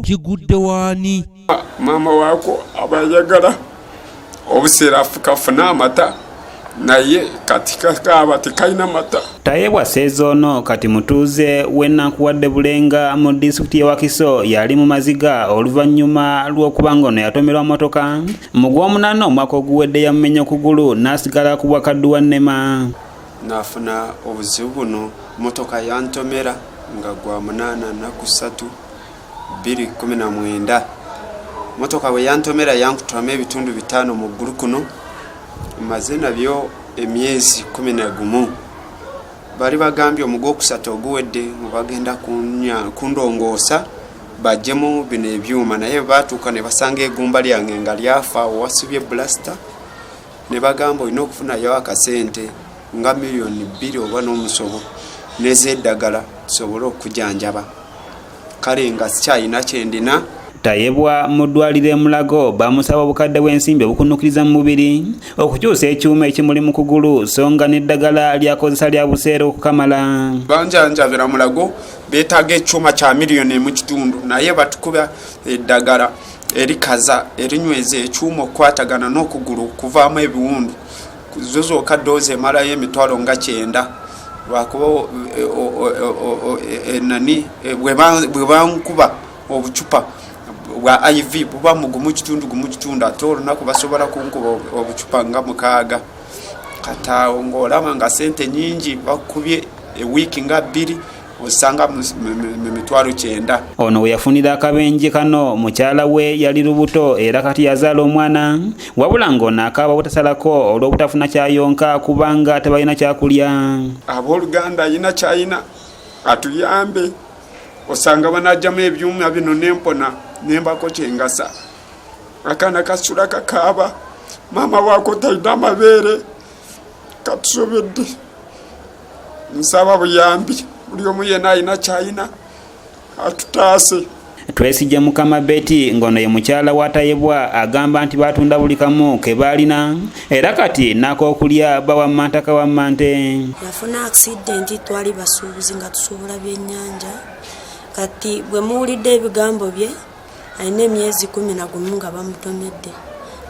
kigudde waani? Maama waako abayagala obuseera kafuna amata naye kati kakaaba tekalina mata. Tayebwa Sezoono kati mutuuze w'ennakuwadde Bulenga mu disitulikiti y'e Wakiso yali mu maziga oluvannyuma lw'okuba ng'ono yatomerwa mmotoka mu Gw'omunaana omwaka oguwedde yamumenya okugulu n'asigala ku Bwakadduwa Nnema. Naafuna obuzibu buno mmotoka yantomera nga gwa 8/3/2019. Mmotoka bwe yantomera yankutwamu ebitundu 5 mu ggulu kuno. Maze nabyo emyezi 11. Bali bagambye omugwokusatu oguwedde mu bagenda kundongoosa bajjemu bino ebyuma, naye baatuuka ne basanga egumba lyange nga lyafa owasibye bulasita. Ne bagamba olina okufunayo akasente nga miliyoni 2 oba n'omusobo n'ez'eddagala tusobole okujanjaba. Kale nga sikyalina kyendina. Tayebwa mu ddwaliro e Mulago bamusaba obukadde bw'ensimbi obukunukiriza mu mubiri okukyusa ekyuma ekimuli mu kugulu so nga n'eddagala lyakozesa lya buseere okukamala. Banjanjabira Mulago beetaaga ekyuma kya miliyoni 1.5 naye batukuba eddagala erikaza erinyweza ekyuma okukwatagana n'okugulu okuvaamu ebiwundu zo zokka doozi emalayo emitwalo nga 9 lwakuba bwe bankuba obucupa bwa IV buba mugumu kitundu ate olunaku basobola kunkuba obucupa nga 6 kataawo ng'olaba nga sente nyingi bakubye ewiiki nga 2 osanga mu mitwalo 9. Ono we yafunira akabenje kano mukyala we yali lubuto era kati yazaala omwana wabula ng'ono akaaba butasalako olw'obutafuna kyayonka kubanga tebalina kyakulya. Abooluganda alina kyayina atuyambe. Osanga banajjamu ebyuma bino nempona nembako kyengasa. Akana kasula kakaaba maama waako talina amabeere katusobedde. Nsaba buyambi buli omu yenna alina kyayina atutaase. Twesijja Mukama Betty ng'ono ye mukyala wa Tayebwa agamba nti batunda buli kamu ke baalina era kati n'akookulya bawa mantaka wa mante. Yafuna accident twali basuubuzi nga tusobola byennyanja. Kati bwe muwulidde ebigambo bye alina emyezi 11 nga bamutomedde.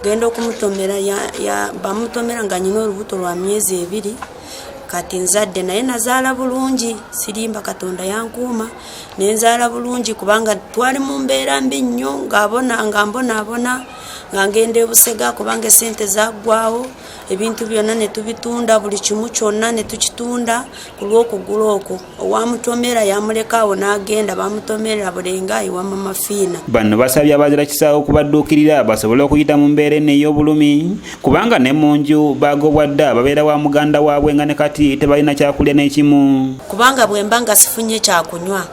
Genda okumutomera bamutomera nga nyina olubuto lwa myezi 2. Kati nzadde naye nazaala bulungi sirimba Katonda yankuuma nenzaala bulungi kubanga twali mu mbeera mbi nnyo nga mbonaabona nga ngenda ebusega kubanga sente zaggwawo ebintu byonna ne tubitunda buli kimu kyonna ne tukitunda ku lw'okugula okwo. Owamutomera yamulekaawo n'agenda bamutomerera Bulenga ewa Mama Fiina. Bano basabye abaazira kisaawo okubadduukirira basobole okuyita mu mbeera eno ey'obulumi kubanga ne mu nju baagobwa dda babeera wa muganda waabwe nga ne kati tebalina kyakulya n'ekimu. Kubanga bwe mba nga sifunye kyakunywa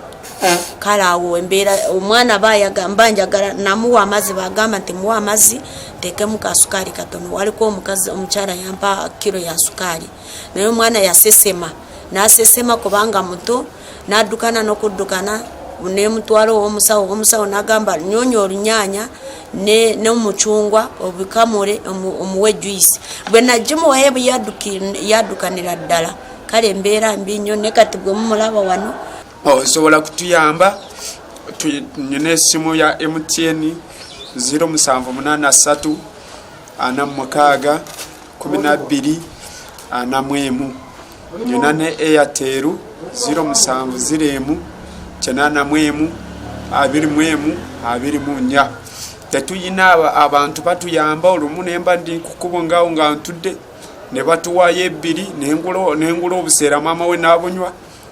kale awo embeera omwana bayagamba njagala namuwa amazzi bagamba nti muwa amazzi teekemu kasukaali katono. Waliko omukyala yampa kilo ya sukaali naye omwana n'asesema kubanga muto n'addukana n'okuddukana n'emutwala omusawo n'agamba nyonya olunyaanya n'omucungwa obikamule omuwe juice. Bwe nagimuwaye bwe yaddukanira ddala kale embeera mbi nnyo ne kati bwe mumulaba wano osobola kutuyamba. Nyina essimu ya MTN 0783 46 12 41. Nyina ne Airtel 0701 81 21 24. Tetuyina abantu batuyamba olumu nemba ndi kukubo ngawo nga ntudde ne batuwayo 2 nengula obuseera maama we n'abunywa